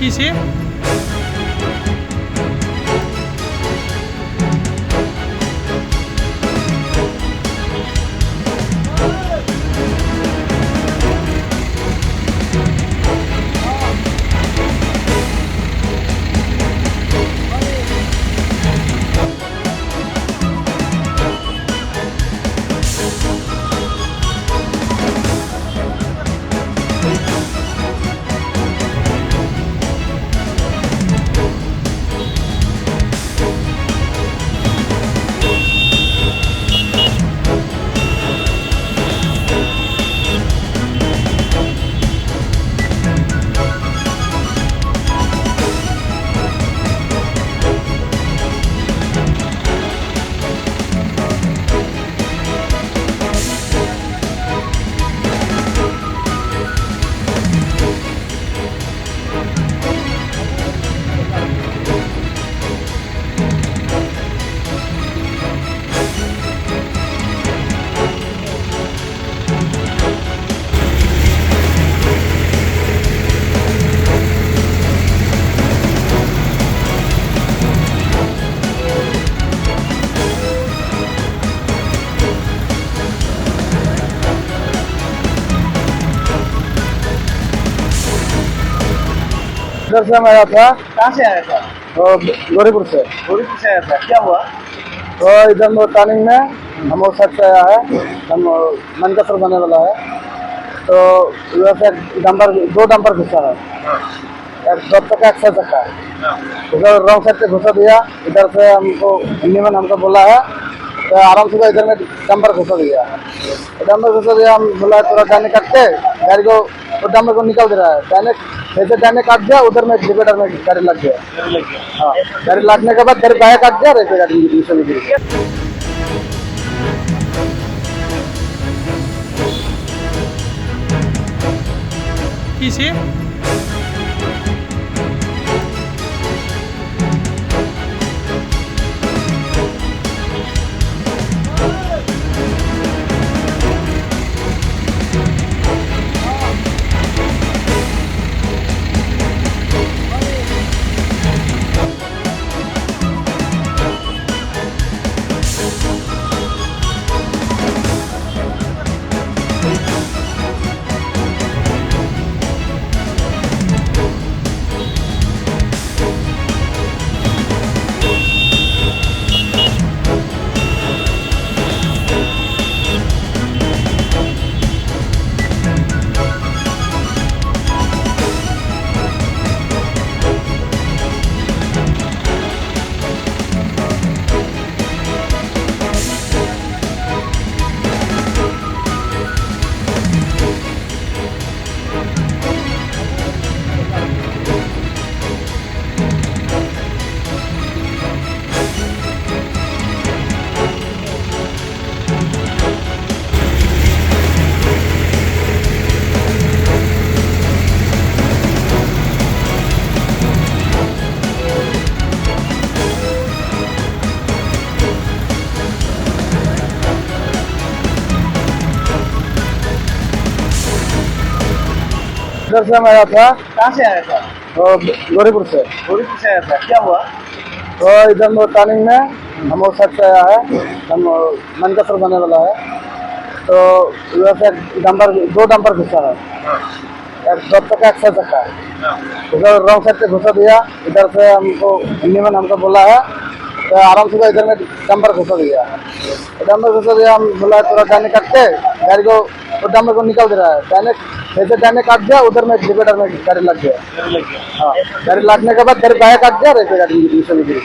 किसे? इधर से मैं आया था। कहाँ से आया था? गोरीपुर से। गोरखपुर से आया था, क्या हुआ? तो इधर टर्निंग में हम उस साइड से आया है, हम मनकसर बनने वाला है। तो इधर से दो डंपर घुसा है, एक 2 चक्का एक 6 चक्का। इधर रॉन्ग साइड से घुसा दिया। इधर से हमको हिंदी में हमको बोला है तो आराम से इधर में डंपर घुसा दिया। डंपर घुसा दिया, हम बोला थोड़ा डाने काटते गाड़ी को, तो डंपर को निकल दे रहा है डाने, जैसे डाने काट दिया उधर में डिवाइडर में गाड़ी लग गया। हाँ, गाड़ी लगने के बाद गाड़ी बाहर काट दिया, रहते गाड़ी नीचे में गिर गया। किसे? इधर से मैं आया था। कहाँ से आया था? गोरीपुर से। गोरखपुर से आया था, क्या हुआ? तो इधर टर्निंग में हम उस साइड से आया है, हम मनकसर बनने वाला है। तो इधर से दो डंपर घुसा है, एक 2 चक्का एक 6 चक्का। इधर रॉन्ग साइड से घुसा दिया। इधर से हमको हिंदी में हमको बोला है तो आराम से इधर में डंपर घुसा दिया। डंपर घुसा दिया, हम बोला थोड़ा डाने काटते गाड़ी को, तो डंपर को निकल दे रहा है डाने, जैसे डाने काट दिया उधर में डिवाइडर में गाड़ी लग गया। हाँ, गाड़ी लगने के बाद गाड़ी बाहर काट दिया, रहते गाड़ी नीचे में गिर गया।